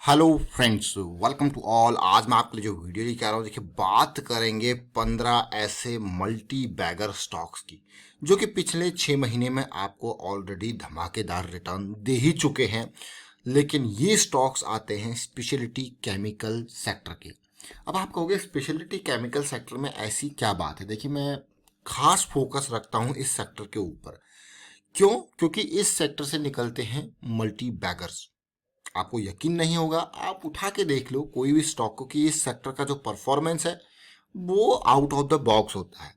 Hello friends, welcome to all. आज मैं आपके लिए जो वीडियो लेके आ रहा हूँ, देखिए बात करेंगे 15 ऐसे मल्टी बैगर स्टॉक्स की जो कि पिछले 6 महीने में आपको ऑलरेडी धमाकेदार रिटर्न दे ही चुके हैं। लेकिन ये स्टॉक्स आते हैं स्पेशलिटी केमिकल सेक्टर के। अब आप कहोगे स्पेशलिटी केमिकल सेक्टर में ऐसी क्या बात है। देखिए, मैं खास फोकस रखता हूँ इस सेक्टर के ऊपर। क्यों? क्योंकि इस सेक्टर से निकलते हैं मल्टी बैगर्स। आपको यकीन नहीं होगा, आप उठा के देख लो कोई भी स्टॉक को कि इस सेक्टर का जो परफॉर्मेंस है वो आउट ऑफ द बॉक्स होता है।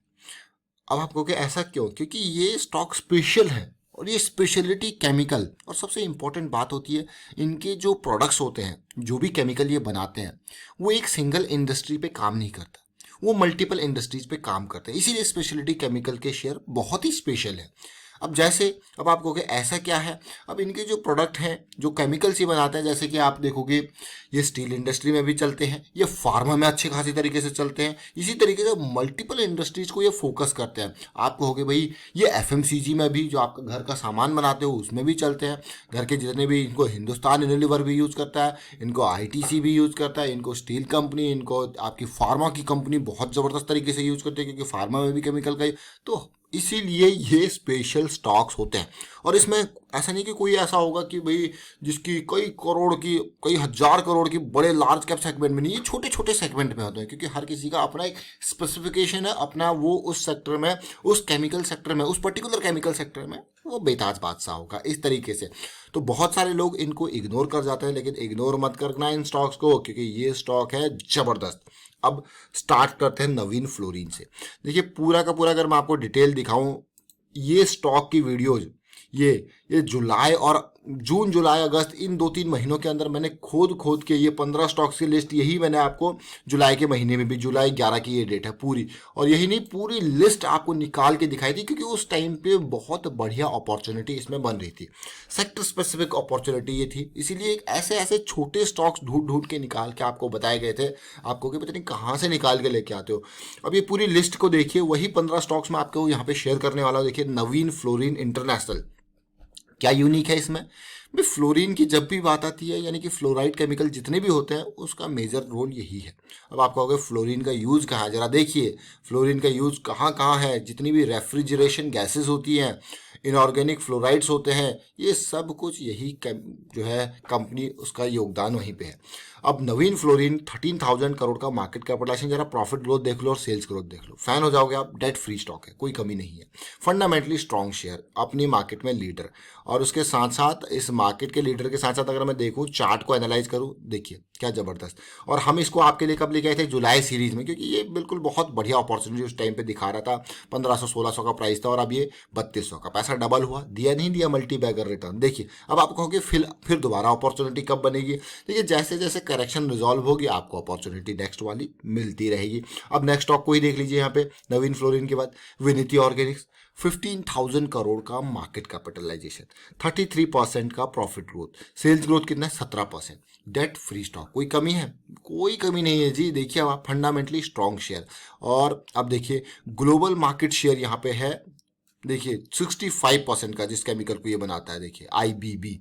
अब आप कहोगे ऐसा क्यों? क्योंकि ये स्टॉक स्पेशल है और ये स्पेशलिटी केमिकल, और सबसे इंपॉर्टेंट बात होती है इनके जो प्रोडक्ट्स होते हैं, जो भी केमिकल ये बनाते हैं, वो एक सिंगल इंडस्ट्री पे काम नहीं करता, वो मल्टीपल इंडस्ट्रीज पे काम करते हैं। इसीलिए स्पेशलिटी केमिकल के शेयर बहुत ही स्पेशल है। अब जैसे, अब आप कहोगे ऐसा क्या है। अब इनके जो प्रोडक्ट हैं, जो केमिकल्स ये बनाते हैं, जैसे कि आप देखोगे ये स्टील इंडस्ट्री में भी चलते हैं, ये फार्मा में अच्छे खासी तरीके से चलते हैं। इसी तरीके से मल्टीपल इंडस्ट्रीज को ये फोकस करते हैं। आप कहोगे भाई ये एफएमसीजी में भी, जो आपका घर का सामान बनाते हो उसमें भी चलते हैं। घर के जितने भी, इनको हिंदुस्तान यूनिलीवर भी यूज़ करता है, इनको आईटीसी भी यूज़ करता है, इनको स्टील कंपनी, इनको आपकी फार्मा की कंपनी बहुत ज़बरदस्त तरीके से यूज़ करती है, क्योंकि फार्मा में भी केमिकल का तो इसीलिए ये स्पेशल स्टॉक्स होते हैं। और इसमें ऐसा नहीं कि कोई ऐसा होगा कि भाई जिसकी कई करोड़ की, कई हजार करोड़ की बड़े लार्ज कैप सेगमेंट में नहीं, ये छोटे छोटे सेगमेंट में होते हैं, क्योंकि हर किसी का अपना एक स्पेसिफिकेशन है, अपना वो उस सेक्टर में, उस केमिकल सेक्टर में, उस पर्टिकुलर केमिकल सेक्टर में वो बेताज बादशाह होगा इस तरीके से। तो बहुत सारे लोग इनको इग्नोर कर जाते हैं, लेकिन इग्नोर मत करना इन स्टॉक्स को, क्योंकि ये स्टॉक है जबरदस्त। अब स्टार्ट करते हैं नवीन फ्लोरिन से। देखिए पूरा का पूरा अगर मैं आपको डिटेल दिखाऊं, ये स्टॉक की वीडियोज, ये जुलाई और जून, जुलाई, अगस्त, इन 2-3 महीनों के अंदर मैंने खोद खोद के ये 15 स्टॉक्स की लिस्ट, यही मैंने आपको जुलाई के महीने में भी, जुलाई 11 की ये डेट है पूरी, और यही नहीं पूरी लिस्ट आपको निकाल के दिखाई थी, क्योंकि उस टाइम पे बहुत बढ़िया अपॉर्चुनिटी इसमें बन रही थी, सेक्टर स्पेसिफिक अपॉर्चुनिटी ये थी। इसीलिए एक ऐसे ऐसे छोटे स्टॉक्स ढूंढ ढूंढ के निकाल के आपको बताए गए थे। आपको कि पता नहीं कहाँ से निकाल के लेके आते हो। अब ये पूरी लिस्ट को देखिए, वही 15 स्टॉक्स मैं आपको यहाँ पे शेयर करने वाला हूँ। देखिए नवीन फ्लोरिन इंटरनेशनल, क्या यूनिक है इसमें भाई। फ्लोरीन की जब भी बात आती है, यानी कि फ्लोराइड केमिकल जितने भी होते हैं, उसका मेजर रोल यही है। अब आप कहोगे फ्लोरीन का यूज़ कहाँ है, जरा देखिए फ्लोरीन का यूज़ कहाँ कहाँ है। जितनी भी रेफ्रिजरेशन गैसेस होती हैं, इनऑर्गेनिक फ्लोराइड्स होते हैं, ये सब कुछ यही जो है कंपनी, उसका योगदान वहीं पे है। अब नवीन फ्लोरीन 13,000 करोड़ का मार्केट कैपिटलाइजेशन, जरा प्रॉफिट ग्रोथ देख लो और सेल्स ग्रोथ देख लो, फैन हो जाओगे आप। डेट फ्री स्टॉक है, कोई कमी नहीं है। फंडामेंटली स्ट्रॉन्ग शेयर, अपनी मार्केट में लीडर, और उसके साथ साथ इस मार्केट के लीडर के साथ साथ अगर मैं देखूं, चार्ट को एनालाइज करूं, देखिए क्या जबरदस्त। और हम इसको आपके लिए कब लेके आए थे? जुलाई सीरीज में, क्योंकि ये बिल्कुल बहुत बढ़िया अपॉर्चुनिटी उस टाइम पे दिखा रहा था। 1500-1600 का प्राइस था और अब ये 3200 का, पैसा डबल हुआ। दिया नहीं दिया मल्टी बैगर रिटर्न। देखिए अब आप कहोगे फिर दोबारा अपॉर्चुनिटी कब बनेगी? देखिए जैसे जैसे करेक्शन रिजॉल्व होगी, आपको अपॉर्चुनिटी नेक्स्ट वाली मिलती रहेगी। अब नेक्स्ट स्टॉक को ही देख लीजिए यहाँ पे, नवीन फ्लोरिन के बाद विनीति ऑर्गेनिक्स, 15,000 करोड़ का मार्केट कैपिटलाइजेशन, 33% का प्रॉफिट ग्रोथ, सेल्स ग्रोथ कितना है? 17%। डेट फ्री स्टॉक, कोई कमी है? कोई कमी नहीं है जी। देखिए अब आप, फंडामेंटली स्ट्रॉन्ग शेयर। और अब देखिए ग्लोबल मार्केट शेयर यहाँ पे है, देखिए 65% का, जिस केमिकल को ये बनाता है, देखिए आईबीबी।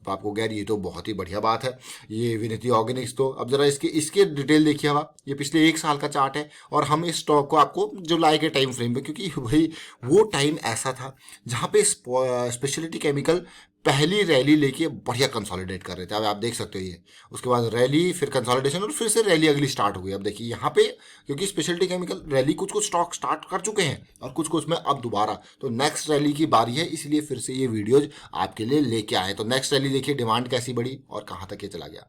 अब आपको गैर, ये तो बहुत ही बढ़िया बात है। ये विनिति ऑर्गेनिक्स, तो अब जरा इसके इसके डिटेल देखिए। अब आप, ये पिछले 1 साल का चार्ट है, और हम इस स्टॉक को आपको जुलाई के टाइम फ्रेम पे, क्योंकि भाई वो टाइम ऐसा था जहाँ पे स्पेशलिटी केमिकल पहली रैली लेके बढ़िया कंसोलिडेट कर रहे थे। अब आप देख सकते हो ये, उसके बाद रैली, फिर कंसोलिडेशन, और फिर से रैली अगली स्टार्ट हो गई। अब देखिए यहाँ पे, क्योंकि स्पेशलिटी केमिकल रैली कुछ कुछ स्टॉक स्टार्ट कर चुके हैं और कुछ कुछ में अब दोबारा, तो नेक्स्ट रैली की बारी है, इसलिए फिर से ये वीडियोज आपके लिए लेके आए। तो नेक्स्ट रैली देखिए, डिमांड कैसी बढ़ी और कहाँ तक ये चला गया।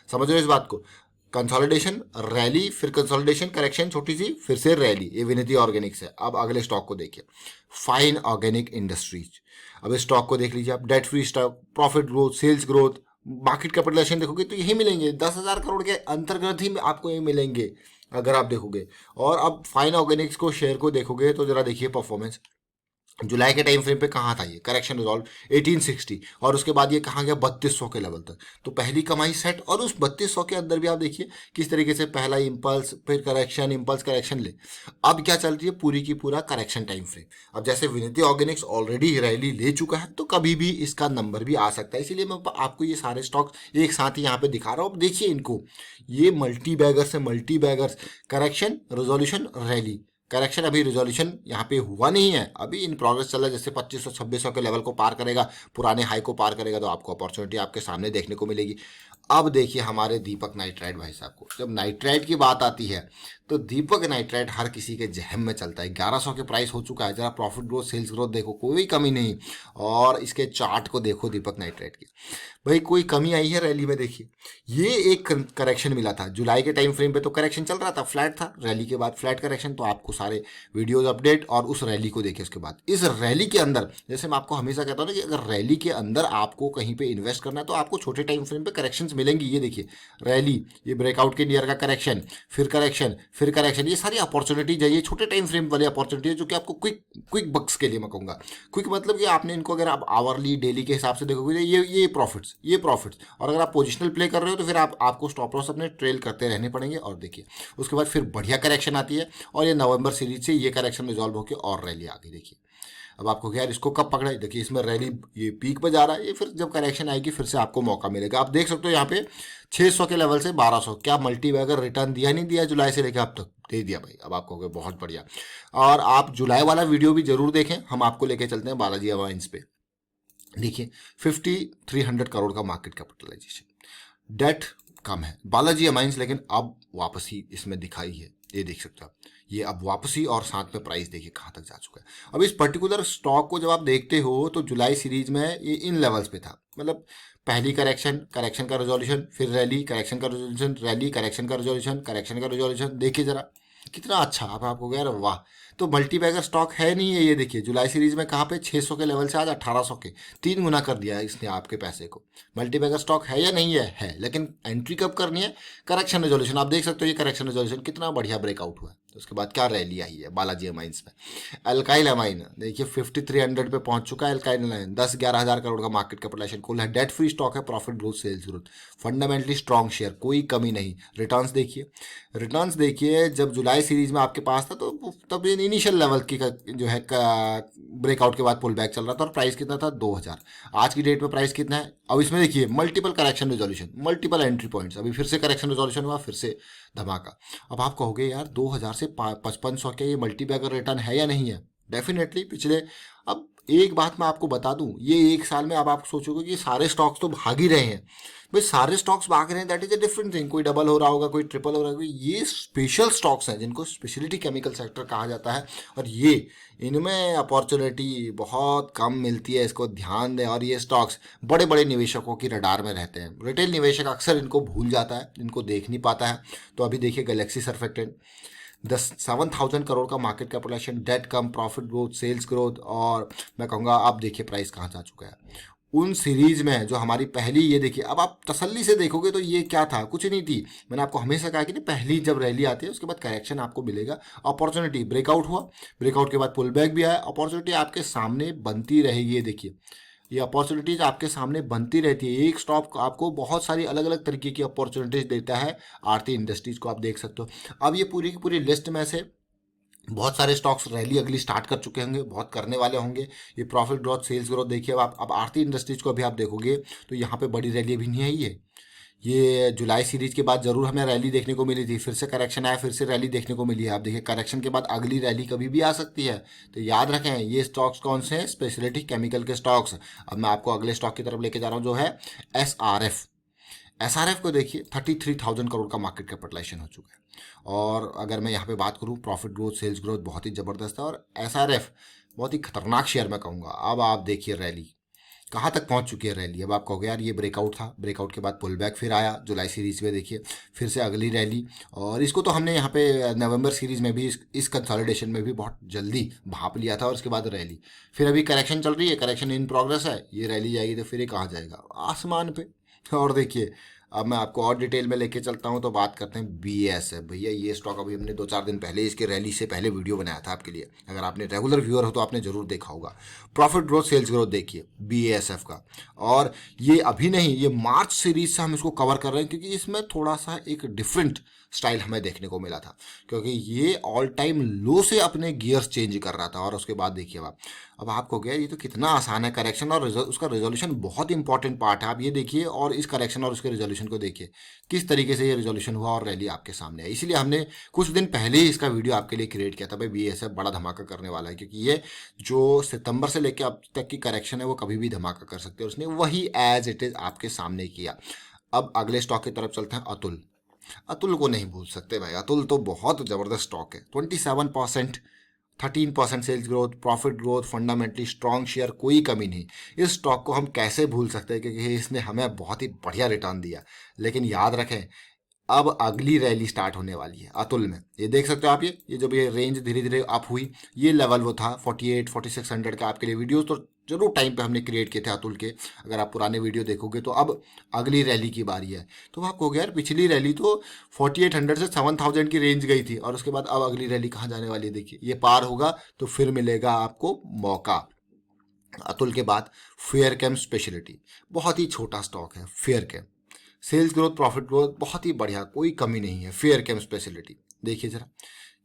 समझ रहे हो इस बात को? कंसोलिडेशन, रैली, फिर कंसोलिडेशन, करेक्शन, छोटी सी, फिर से रैली। ये विनिति ऑर्गेनिक्स है। अब अगले स्टॉक को देखिए, फाइन ऑर्गेनिक इंडस्ट्रीज। अब इस स्टॉक को देख लीजिए आप, debt free stock, profit growth, sales growth, market capitalisation देखोगे तो यही मिलेंगे, 10,000 करोड़ के अंतर्गत ही आपको ये मिलेंगे अगर आप देखोगे। और अब फाइन ऑर्गेनिक्स को, शेयर को देखोगे तो जरा देखिए परफॉर्मेंस, जुलाई के टाइम फ्रेम पे कहाँ था, ये करेक्शन रिजॉल्व 1860, और उसके बाद ये कहाँ गया 3200 के लेवल तक। तो पहली कमाई सेट, और उस 3200 के अंदर भी आप देखिए किस तरीके से पहला इंपल्स, फिर करेक्शन, इंपल्स, करेक्शन ले। अब क्या चल रही है, पूरी की पूरा करेक्शन टाइम फ्रेम। अब जैसे विनती ऑर्गेनिक्स ऑलरेडी रैली ले चुका है, तो कभी भी इसका नंबर भी आ सकता है, इसीलिए मैं आपको ये सारे स्टॉक एक साथ ही यहाँ पे दिखा रहा हूँ। अब देखिए इनको, ये मल्टी बैगर्स है, multi beggars, correction, resolution, rally. Correction अभी रिजोल्यूशन यहाँ पे हुआ नहीं है, अभी इन प्रोग्रेस चल रहा है। जैसे 2500 2600 के लेवल को पार करेगा, पुराने हाई को पार करेगा, तो आपको अपॉर्चुनिटी आपके सामने देखने को मिलेगी। अब देखिए हमारे दीपक नाइट्राइट भाई साहब को, जब नाइट्राइट की बात आती है तो दीपक नाइट्राइट हर किसी के जहम में चलता है। 1100 के प्राइस हो चुका है, जरा प्रॉफिट ग्रोथ, सेल्स ग्रोथ देखो, कोई कमी नहीं। और इसके चार्ट को देखो दीपक नाइट्राइट की, भाई कोई कमी आई है रैली में? देखिए ये एक करेक्शन मिला था जुलाई के टाइम फ्रेम पे, तो करेक्शन चल रहा था, फ्लैट था, रैली के बाद फ्लैट करेक्शन। तो आपको सारे वीडियोस अपडेट और उस रैली को देखिए। उसके बाद इस रैली के अंदर, जैसे मैं आपको हमेशा कहता हूँ ना कि अगर रैली के अंदर आपको कहीं पे इन्वेस्ट करना है तो आपको छोटे टाइम फ्रेम पे करेक्शंस मिलेंगी। ये देखिए रैली, ये ब्रेकआउट के नियर का करेक्शन, फिर करेक्शन, फिर करेक्शन, ये सारी अपॉर्चुनिटीज है, ये छोटे टाइम फ्रेम वाली अपॉर्चुनिटी है जो कि आपको क्विक क्विक बक्स के लिए मैं कहूँगा। क्विक मतलब कि आपने इनको अगर आप आवरली, डेली के हिसाब से देखोगे, ये प्रॉफिट्स, और अगर आप पोजिशनल प्ले कर रहे हो तो फिर आपको स्टॉप लॉस अपने ट्रेल करते रहने पड़ेंगे। और देखिए उसके बाद फिर बढ़िया करेक्शन आती है, और ये नवंबर सीरीज से ये करेक्शन रिजॉल्व होकर और रैली आ गई। देखिए अब आपको यार इसको कब पकड़ा है, देखिए इसमें रैली ये पीक पे जा रहा है, ये फिर जब करेक्शन आएगी फिर से आपको मौका मिलेगा। आप देख सकते हो यहाँ पे 600 के लेवल से 1200, क्या मल्टी बैगर रिटर्न दिया नहीं दिया जुलाई से लेकर अब तक? दे दिया भाई। अब आपको बहुत बढ़िया। और आप जुलाई वाला वीडियो भी जरूर देखें, हम आपको लेके चलते हैं बालाजी अमाइंस पे। देखिए 5300 करोड़ का मार्केट कैपिटलाइजेशन, डेट कम है बालाजी अमाइंस, लेकिन अब वापसी इसमें दिखाई है, ये देख सकते हो आप, ये अब वापसी, और साथ में प्राइस देखिए कहाँ तक जा चुका है। अब इस पर्टिकुलर स्टॉक को जब आप देखते हो तो जुलाई सीरीज में ये इन लेवल्स पे था, मतलब पहली करेक्शन, करेक्शन का रिजोल्यूशन, फिर रैली, करेक्शन का रिजोल्यूशन, रैली, करेक्शन का रिजोल्यूशन, करेक्शन का रिजोल्यूशन। देखिए जरा कितना अच्छा, अब आपको कह रहे वाह। तो मल्टी बैगर स्टॉक है नहीं है, ये देखिए जुलाई सीरीज में कहाँ पे 600 के लेवल से आज 1800 के, 3 गुना कर दिया है इसने आपके पैसे को। मल्टी बैगर स्टॉक है या नहीं है, लेकिन एंट्री कब करनी है? Correction resolution. आप देख सकते हो ये करेक्शन रिजोल्यूशन कितना बढ़िया ब्रेकआउट हुआ है। तो उसके बाद क्या रैली आई है बालाजी अमाइंस में। अल्काइल अमाइन देखिए 5300 पे पहुंच चुका है। अल्काइल अमाइन 10-11 हज़ार करोड़ का मार्केट कैपिटलाइजेशन कुल है, डेट फ्री स्टॉक है, profit growth, sales growth, fundamentally strong share, कोई कमी नहीं। रिटर्न्स देखिए, रिटर्न्स देखिए, जब जुलाई सीरीज में आपके पास था तो तब इनिशियल लेवल की जो है ब्रेकआउट के बाद पुल बैक चल रहा था, और प्राइस कितना था 2000। आज की डेट में प्राइस कितना है? अब इसमें देखिए multiple correction resolution, multiple entry points, अभी फिर से करेक्शन रिजोल्यूशन हुआ, फिर से धमाका। अब आप कहोगे यार 2000 से 5500 के ये मल्टी बैगर रिटर्न है या नहीं है? डेफिनेटली पिछले, अब एक बात मैं आपको बता दूं, ये एक साल में अब आप सोचोगे कि सारे स्टॉक्स तो भाग ही रहे हैं, भाई सारे स्टॉक्स भाग रहे हैं, that is a different thing. कोई डबल हो रहा होगा, कोई ट्रिपल हो रहा होगा, ये स्पेशल स्टॉक्स हैं जिनको स्पेशलिटी केमिकल सेक्टर कहा जाता है, और ये इनमें अपॉर्चुनिटी बहुत कम मिलती है, इसको ध्यान दें। और ये स्टॉक्स बड़े बड़े निवेशकों की रडार में रहते हैं, रिटेल निवेशक अक्सर इनको भूल जाता है, इनको देख नहीं पाता है। तो अभी देखिए गैलेक्सी सर्फेक्टेंट 7,000 करोड़ का मार्केट कैपिटलाइजेशन, डेट कम, प्रॉफिट ग्रोथ, सेल्स ग्रोथ, और मैं कहूँगा आप देखिए प्राइस कहाँ जा चुका है। उन सीरीज में जो हमारी पहली, ये देखिए अब आप तसल्ली से देखोगे तो ये क्या था, कुछ नहीं थी। मैंने आपको हमेशा कहा कि नहीं, पहली जब रैली आती है उसके बाद करेक्शन आपको मिलेगा, अपॉर्चुनिटी, ब्रेकआउट हुआ, ब्रेकआउट के बाद पुल बैक भी आया, अपॉर्चुनिटी आपके सामने बनती रहेगी। ये देखिए ये अपॉर्चुनिटीज आपके सामने बनती रहती है, एक स्टॉक आपको बहुत सारी अलग अलग तरीके की अपॉर्चुनिटीज देता है। आरती इंडस्ट्रीज को आप देख सकते हो। अब ये पूरी की पूरी लिस्ट में से बहुत सारे स्टॉक्स रैली अगली स्टार्ट कर चुके होंगे, बहुत करने वाले होंगे। ये प्रॉफिट ग्रोथ, सेल्स ग्रोथ देखिए, अब आरती इंडस्ट्रीज को अभी आप देखोगे तो यहाँ पे बड़ी रैली अभी नहीं आई है। ये जुलाई सीरीज के बाद जरूर हमें रैली देखने को मिली थी, फिर से करेक्शन आया, फिर से रैली देखने को मिली है। आप देखिए करेक्शन के बाद अगली रैली कभी भी आ सकती है। तो याद रखें ये स्टॉक्स कौन से हैं, स्पेशलिटी केमिकल के स्टॉक्स। अब मैं आपको अगले स्टॉक की तरफ लेके जा रहा हूँ जो है एसआरएफ। एसआरएफ को देखिए 33,000 करोड़ का मार्केट कैपिटलाइजेशन हो चुका है, और अगर मैं यहाँ पे बात करूँ प्रॉफिट ग्रोथ, सेल्स ग्रोथ बहुत ही ज़बरदस्त है, और एसआरएफ बहुत ही खतरनाक शेयर मैं कहूँगा। अब आप देखिए रैली कहाँ तक पहुँच चुकी है रैली। अब आप कहोगे यार ये ब्रेकआउट था, ब्रेकआउट के बाद पुल बैक फिर आया जुलाई सीरीज में, देखिए फिर से अगली रैली। और इसको तो हमने यहाँ पे नवंबर सीरीज में भी इस कंसोलिडेशन में भी बहुत जल्दी भाप लिया था, और उसके बाद रैली, फिर अभी करेक्शन चल रही है, करेक्शन इन प्रोग्रेस है, ये रैली जाएगी तो फिर ये कहाँ जाएगा, आसमान पे। और देखिए अब मैं आपको और डिटेल में लेके चलता हूँ, तो बात करते हैं BASF। भैया ये स्टॉक अभी हमने 2-4 दिन पहले इसके रैली से पहले वीडियो बनाया था आपके लिए, अगर आपने रेगुलर व्यूअर हो तो आपने जरूर देखा होगा। प्रॉफिट ग्रोथ, सेल्स ग्रोथ देखिए BASF का। और ये अभी नहीं, ये मार्च सीरीज से हम इसको कवर कर रहे हैं, क्योंकि इसमें थोड़ा सा एक डिफरेंट स्टाइल हमें देखने को मिला था, क्योंकि ये ऑल टाइम लो से अपने गियर्स चेंज कर रहा था। और उसके बाद देखिए अब आपको क्या, ये तो कितना आसान है करेक्शन, और उसका रेजोल्यूशन बहुत इंपॉर्टेंट पार्ट है। आप ये देखिए और इस करेक्शन और उसके रेजोल्यूशन को देखिए किस तरीके से ये रेजोल्यूशन हुआ और रैली आपके सामने है। इसलिए हमने कुछ दिन पहले ही इसका वीडियो आपके लिए क्रिएट किया था, भाई BASF बड़ा धमाका करने वाला है, क्योंकि ये जो सितंबर से लेकर अब तक की करेक्शन है वो कभी भी धमाका कर सकते हैं, और उसने वही एज इट इज आपके सामने किया। अब अगले स्टॉक की तरफ चलते हैं, अतुल। अतुल को नहीं भूल सकते भाई, अतुल तो बहुत जबरदस्त स्टॉक है। 27%, 13% sales growth, profit growth, fundamentally strong share, कोई कमी नहीं। इस स्टॉक को हम कैसे भूल सकते हैं, क्योंकि इसने हमें बहुत ही बढ़िया रिटर्न दिया। लेकिन याद रखें, अब अगली रैली स्टार्ट होने वाली है अतुल में। ये देख सकते हो आप, ये जब ये रेंज धीरे धीरे अप हुई, ये लेवल वो था 48-4600 का। आपके लिए वीडियोस तो जरूर टाइम पे हमने क्रिएट किए थे अतुल के, अगर आप पुराने वीडियो देखोगे तो। अब अगली रैली की बारी है, तो आपको गया यार, पिछली रैली तो 4800 से 7000 की रेंज गई थी, और उसके बाद अब अगली रैली कहाँ जाने वाली है देखिए। ये पार होगा तो फिर मिलेगा आपको मौका। अतुल के बाद फेयर कैम स्पेशलिटी, बहुत ही छोटा स्टॉक है Fairchem. Sales growth, profit growth बहुत ही बढ़िया, कोई कमी नहीं है फेयर कैम स्पेशलिटी। देखिए जरा,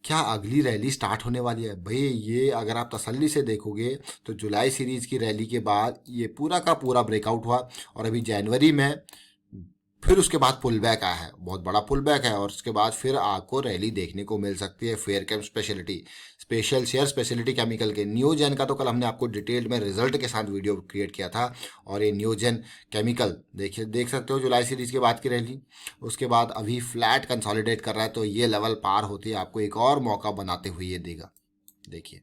क्या अगली रैली स्टार्ट होने वाली है भाई। ये अगर आप तसल्ली से देखोगे तो जुलाई सीरीज की रैली के बाद ये पूरा का पूरा ब्रेकआउट हुआ, और अभी जनवरी में फिर उसके बाद पुल बैक आया है, बहुत बड़ा पुल बैक है, और उसके बाद फिर आपको रैली देखने को मिल सकती है। Fairchem speciality, special share speciality chemical के। न्यूजेन का तो कल हमने आपको डिटेल में रिजल्ट के साथ वीडियो क्रिएट किया था, और ये न्यूजेन केमिकल देखिए, देख सकते हो जुलाई सीरीज के बाद की रैली। उसके बाद अभी फ्लैट कंसोलिडेट कर रहा है, तो ये लेवल पार होती है आपको एक और मौका बनाते हुए ये देगा। देखिए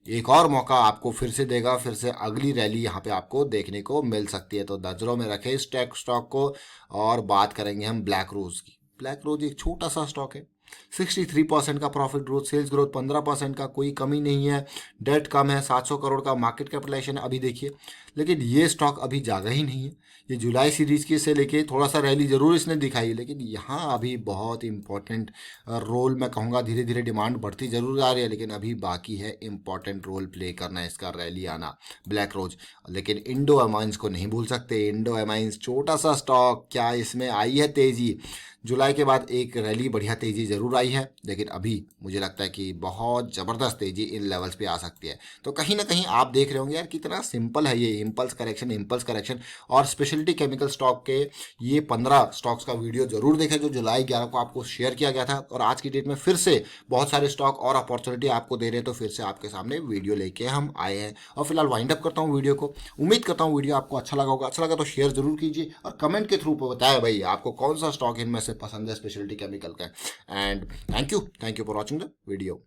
एक और मौका आपको फिर से देगा, फिर से अगली रैली यहाँ पे आपको देखने को मिल सकती है। तो नजरों में रखें इस स्टॉक को। और बात करेंगे हम ब्लैक रोज की। ब्लैक रोज एक छोटा सा स्टॉक है, 63% का प्रॉफिट ग्रोथ, सेल्स ग्रोथ 15% का, कोई कमी नहीं है। डेट कम है, 700 करोड़ का मार्केट कैपिटलाइजेशन अभी देखिए। लेकिन ये स्टॉक अभी जागा ही नहीं है। ये जुलाई सीरीज के से लेके थोड़ा सा रैली जरूर इसने दिखाई, लेकिन यहाँ अभी बहुत इंपॉर्टेंट रोल मैं कहूँगा, धीरे धीरे डिमांड बढ़ती जरूर आ रही है, लेकिन अभी बाकी है इंपॉर्टेंट रोल प्ले करना है इसका रैली आना, ब्लैक रोज। लेकिन इंडो एमाइंस को नहीं भूल सकते। इंडो एमाइंस छोटा सा स्टॉक, क्या इसमें आई है तेजी। जुलाई के बाद एक रैली बढ़िया तेजी जरूर आई है, लेकिन अभी मुझे लगता है कि बहुत ज़बरदस्त तेजी इन लेवल्स पे आ सकती है। तो कहीं ना कहीं आप देख रहे होंगे यार कितना सिंपल है ये इम्पल्स करेक्शन, इम्पल्स करेक्शन। और स्पेशलिटी केमिकल स्टॉक के ये 15 स्टॉक्स का वीडियो जरूर देखें, जो जुलाई 11 को आपको शेयर किया गया था। और आज की डेट में फिर से बहुत सारे स्टॉक और अपॉर्चुनिटी आपको दे रहे हैं, तो फिर से आपके सामने वीडियो लेके हम आए हैं। और फिलहाल वाइंड अप करता हूँ वीडियो को। उम्मीद करता हूँ वीडियो आपको अच्छा लगा होगा। अच्छा लगा तो शेयर जरूर कीजिए, और कमेंट के थ्रू बताया भाई आपको कौन सा स्टॉक इनमें से पसंद है स्पेशलिटी केमिकल का। And thank you for watching the video.